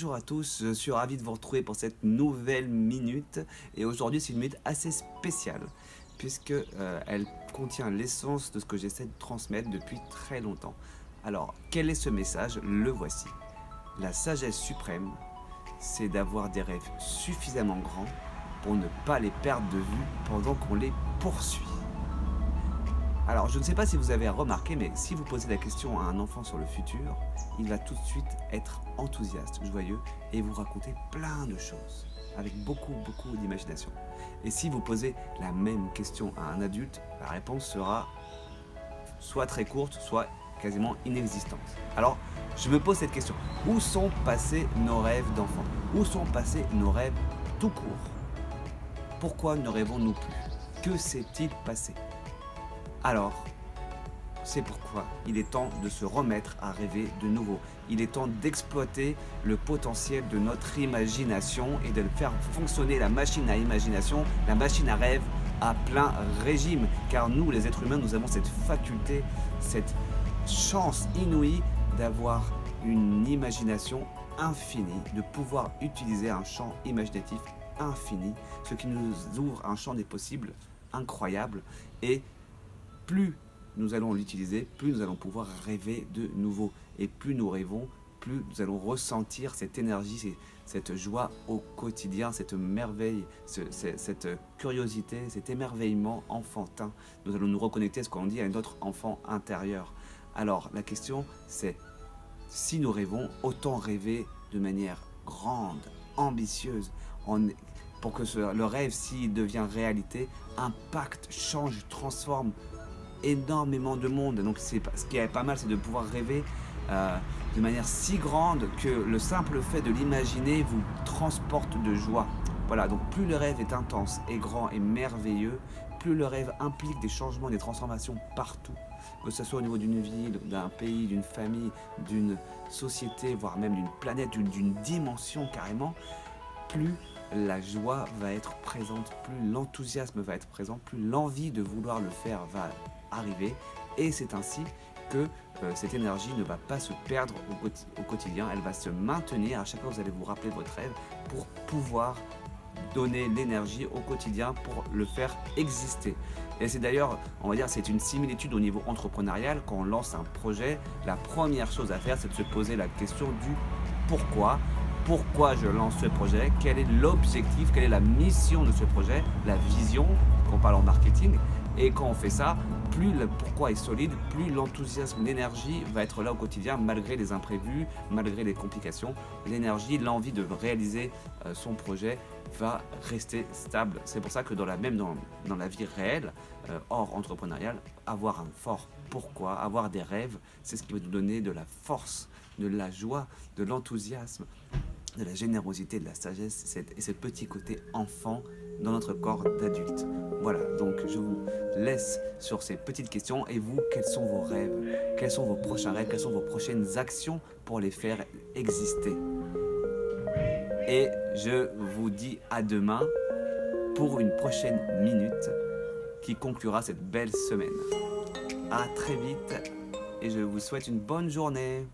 Bonjour à tous, je suis ravi de vous retrouver pour cette nouvelle minute. Et aujourd'hui, c'est une minute assez spéciale, puisque elle contient l'essence de ce que j'essaie de transmettre depuis très longtemps. Alors, quel est ce message? Le voici. La sagesse suprême, c'est d'avoir des rêves suffisamment grands pour ne pas les perdre de vue pendant qu'on les poursuit. Alors, je ne sais pas si vous avez remarqué, mais si vous posez la question à un enfant sur le futur, il va tout de suite être enthousiaste, joyeux, et vous raconter plein de choses, avec beaucoup d'imagination. Et si vous posez la même question à un adulte, la réponse sera soit très courte, soit quasiment inexistante. Alors, je me pose cette question. Où sont passés nos rêves d'enfants? Où sont passés nos rêves tout court? Pourquoi ne rêvons-nous plus? Que s'est-il passé? Alors, c'est pourquoi il est temps de se remettre à rêver de nouveau. Il est temps d'exploiter le potentiel de notre imagination et de faire fonctionner la machine à imagination, la machine à rêve à plein régime. Car nous, les êtres humains, nous avons cette faculté, cette chance inouïe d'avoir une imagination infinie, de pouvoir utiliser un champ imaginatif infini, ce qui nous ouvre un champ des possibles incroyable. Et plus nous allons l'utiliser, plus nous allons pouvoir rêver de nouveau. Et plus nous rêvons, plus nous allons ressentir cette énergie, cette joie au quotidien, cette merveille, cette curiosité, cet émerveillement enfantin. Nous allons nous reconnecter à ce qu'on dit à notre enfant intérieur. Alors la question c'est, si nous rêvons, autant rêver de manière grande, ambitieuse, pour que le rêve, s'il devient réalité, impacte, change, transforme énormément de monde. Donc ce qui est pas mal, c'est de pouvoir rêver de manière si grande que le simple fait de l'imaginer vous transporte de joie. Voilà, donc plus le rêve est intense et grand et merveilleux, plus le rêve implique des changements, des transformations partout, que ce soit au niveau d'une ville, d'un pays, d'une famille, d'une société, voire même d'une planète, d'une dimension carrément, plus la joie va être présente, plus l'enthousiasme va être présent, plus l'envie de vouloir le faire va arriver. Et c'est ainsi que cette énergie ne va pas se perdre au quotidien, elle va se maintenir. À chaque fois, vous allez vous rappeler votre rêve pour pouvoir donner l'énergie au quotidien pour le faire exister. Et c'est d'ailleurs, on va dire, c'est une similitude au niveau entrepreneurial. Quand on lance un projet, la première chose à faire, c'est de se poser la question du pourquoi. Pourquoi je lance ce projet? Quel est l'objectif? Quelle est la mission de ce projet? La vision, quand on parle en marketing. Et quand on fait ça, plus le pourquoi est solide, plus l'enthousiasme, l'énergie va être là au quotidien, malgré les imprévus, malgré les complications. L'énergie, l'envie de réaliser son projet va rester stable. C'est pour ça que dans la vie réelle, hors entrepreneuriale, avoir un fort pourquoi, avoir des rêves, c'est ce qui va nous donner de la force, de la joie, de l'enthousiasme, de la générosité, de la sagesse et ce petit côté enfant dans notre corps d'adulte. Voilà, donc je vous laisse sur ces petites questions. Et vous, quels sont vos rêves? Quels sont vos prochains rêves? Quelles sont vos prochaines actions pour les faire exister? Et je vous dis à demain pour une prochaine minute qui conclura cette belle semaine. À très vite et je vous souhaite une bonne journée.